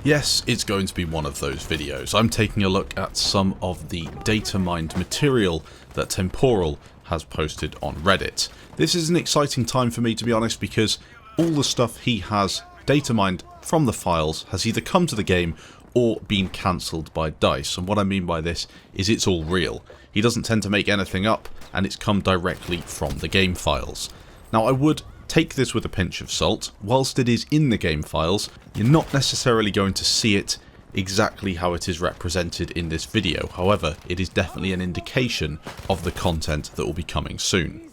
Yes, it's going to be one of those videos. I'm taking a look at some of the data mined material that Temporyal has posted on Reddit. This is an exciting time for me, to be honest, because all the stuff he has data mined from the files has either come to the game or been cancelled by DICE, and what I mean by this is it's all real. He doesn't tend to make anything up, and it's come directly from the game files. Now, I would take this with a pinch of salt. Whilst it is in the game files, you're not necessarily going to see it exactly how it is represented in this video. However, it is definitely an indication of the content that will be coming soon.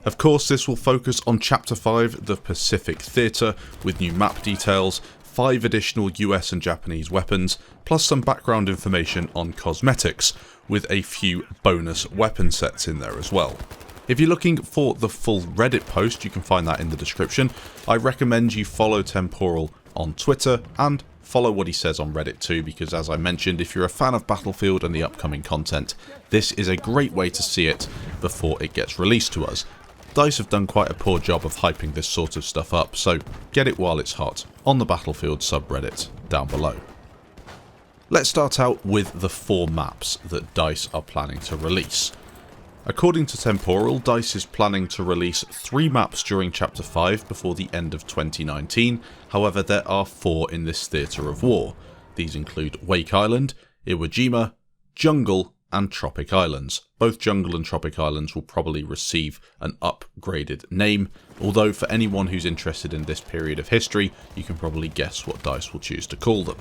Of course, this will focus on Chapter 5, the Pacific Theatre, with new map details, 5 additional US and Japanese weapons, plus some background information on cosmetics, with a few bonus weapon sets in there as well. If you're looking for the full Reddit post, you can find that in the description. I recommend you follow Temporyal on Twitter and follow what he says on Reddit too, because as I mentioned, if you're a fan of Battlefield and the upcoming content, this is a great way to see it before it gets released to us. DICE have done quite a poor job of hyping this sort of stuff up, so get it while it's hot on the Battlefield subreddit down below. Let's start out with the 4 maps that DICE are planning to release. According to Temporyal, DICE is planning to release 3 maps during Chapter 5 before the end of 2019, however there are 4 in this theatre of war. These include Wake Island, Iwo Jima, Jungle and Tropic Islands. Both Jungle and Tropic Islands will probably receive an upgraded name, although for anyone who's interested in this period of history, you can probably guess what DICE will choose to call them.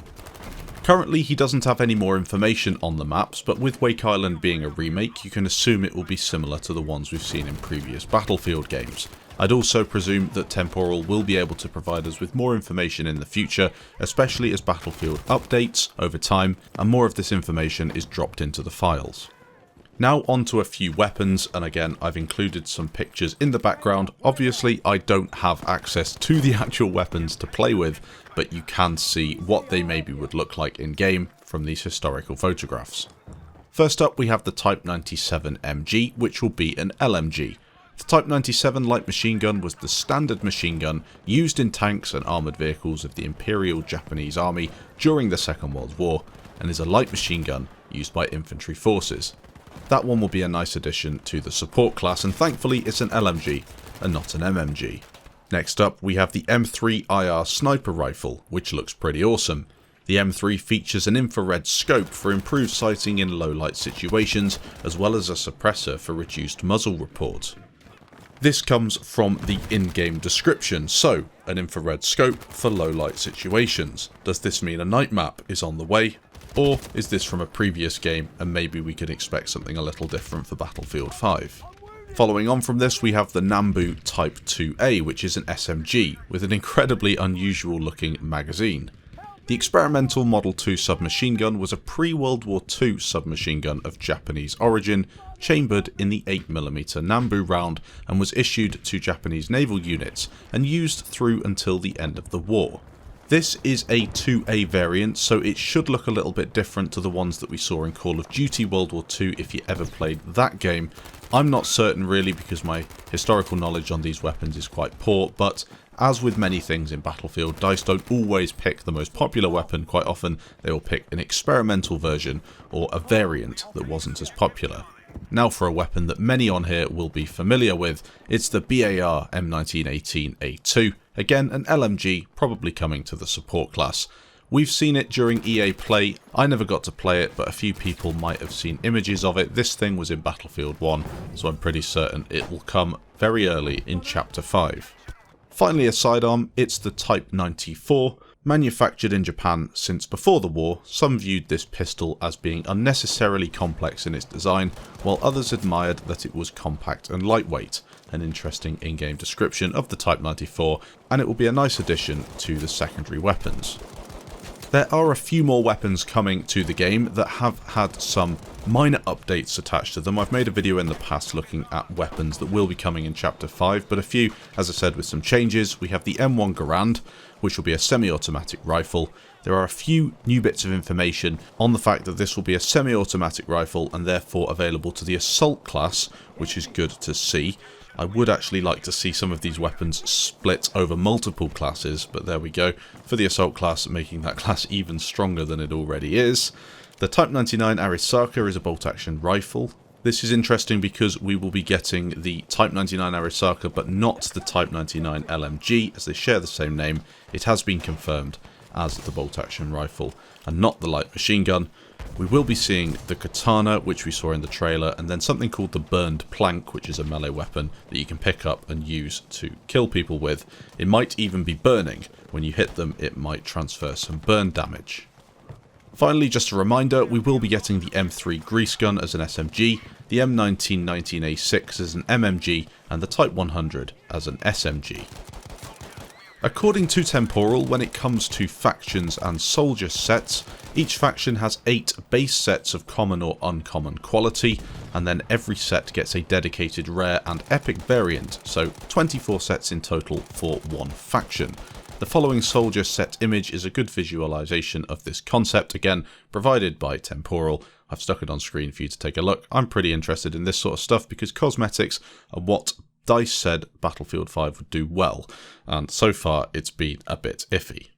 Currently, he doesn't have any more information on the maps, but with Wake Island being a remake, you can assume it will be similar to the ones we've seen in previous Battlefield games. I'd also presume that Temporyal will be able to provide us with more information in the future, especially as Battlefield updates over time, and more of this information is dropped into the files. Now onto a few weapons, and again I've included some pictures in the background. Obviously I don't have access to the actual weapons to play with, but you can see what they maybe would look like in game from these historical photographs. First up we have the Type 97 MG, which will be an LMG. The Type 97 light machine gun was the standard machine gun used in tanks and armoured vehicles of the Imperial Japanese Army during the Second World War, and is a light machine gun used by infantry forces. That one will be a nice addition to the support class, and thankfully it's an LMG and not an MMG. Next up we have the M3 IR sniper rifle, which looks pretty awesome. The M3 features an infrared scope for improved sighting in low light situations, as well as a suppressor for reduced muzzle report. This comes from the in-game description, so an infrared scope for low light situations. Does this mean a night map is on the way? Or is this from a previous game and maybe we could expect something a little different for Battlefield 5? Following on from this we have the Nambu Type 2A, which is an SMG with an incredibly unusual looking magazine. The experimental Model 2 submachine gun was a pre-World War II submachine gun of Japanese origin, chambered in the 8mm Nambu round, and was issued to Japanese naval units and used through until the end of the war. This is a 2A variant, so it should look a little bit different to the ones that we saw in Call of Duty World War II if you ever played that game. I'm not certain really, because my historical knowledge on these weapons is quite poor, but as with many things in Battlefield, DICE don't always pick the most popular weapon. Quite often they will pick an experimental version or a variant that wasn't as popular. Now for a weapon that many on here will be familiar with, it's the BAR M1918A2, again an LMG, probably coming to the support class. We've seen it during EA Play. I never got to play it, but a few people might have seen images of it. This thing was in Battlefield 1, so I'm pretty certain it will come very early in Chapter 5. Finally, a sidearm, it's the Type 94. Manufactured in Japan since before the war, some viewed this pistol as being unnecessarily complex in its design, while others admired that it was compact and lightweight. An interesting in-game description of the Type 94, and it will be a nice addition to the secondary weapons. There are a few more weapons coming to the game that have had some minor updates attached to them. I've made a video in the past looking at weapons that will be coming in Chapter 5, but a few, as I said, with some changes. We have the M1 Garand, which will be a semi-automatic rifle. There are a few new bits of information on the fact that this will be a semi-automatic rifle and therefore available to the assault class, which is good to see. I would actually like to see some of these weapons split over multiple classes, but there we go. For the Assault class, making that class even stronger than it already is. The Type 99 Arisaka is a bolt-action rifle. This is interesting because we will be getting the Type 99 Arisaka, but not the Type 99 LMG, as they share the same name. It has been confirmed as the bolt-action rifle, and not the light machine gun. We will be seeing the katana, which we saw in the trailer, and then something called the burned plank, which is a melee weapon that you can pick up and use to kill people with. It might even be burning. When you hit them, it might transfer some burn damage. Finally, just a reminder, we will be getting the M3 grease gun as an SMG, the M1919A6 as an MMG, and the Type 100 as an SMG. According to Temporyal, when it comes to factions and soldier sets, each faction has 8 base sets of common or uncommon quality, and then every set gets a dedicated rare and epic variant, so 24 sets in total for one faction. The following soldier set image is a good visualization of this concept, again provided by Temporyal. I've stuck it on screen for you to take a look. I'm pretty interested in this sort of stuff because cosmetics are what DICE said Battlefield 5 would do well, and so far it's been a bit iffy.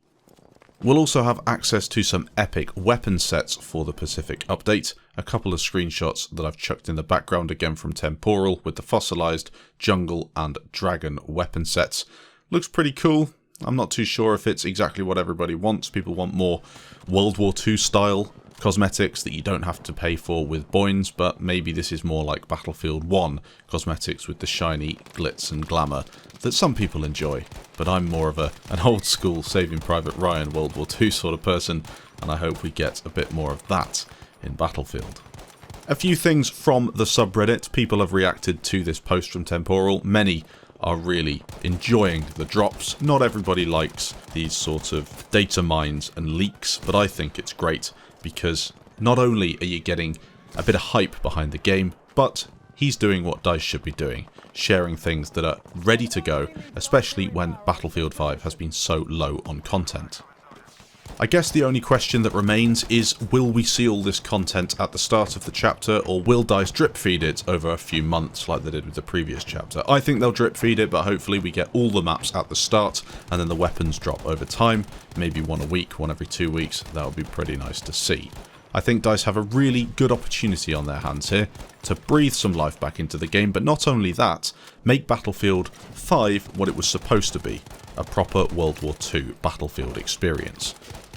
We'll also have access to some epic weapon sets for the Pacific update, a couple of screenshots that I've chucked in the background again from Temporyal with the fossilized jungle and dragon weapon sets. Looks pretty cool. I'm not too sure if it's exactly what everybody wants. People want more World War II style cosmetics that you don't have to pay for with boins, but maybe this is more like Battlefield 1 cosmetics with the shiny glitz and glamour that some people enjoy. But I'm more of an old school Saving Private Ryan World War II sort of person, and I hope we get a bit more of that in Battlefield. A few things from the subreddit. People have reacted to this post from Temporyal. Many are really enjoying the drops. Not everybody likes these sort of data mines and leaks, but I think it's great because not only are you getting a bit of hype behind the game, but he's doing what DICE should be doing, sharing things that are ready to go, especially when Battlefield 5 has been so low on content. I guess the only question that remains is, will we see all this content at the start of the chapter, or will DICE drip feed it over a few months like they did with the previous chapter? I think they'll drip feed it, but hopefully we get all the maps at the start, and then the weapons drop over time, maybe one a week, one every 2 weeks. That would be pretty nice to see. I think DICE have a really good opportunity on their hands here to breathe some life back into the game, but not only that, make Battlefield 5 what it was supposed to be, a proper World War II Battlefield experience.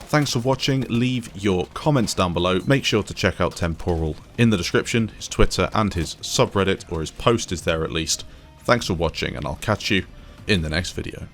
Thanks for watching. Leave your comments down below. Make sure to check out Temporyal in the description, his Twitter and his subreddit, or his post is there at least. Thanks for watching, and I'll catch you in the next video.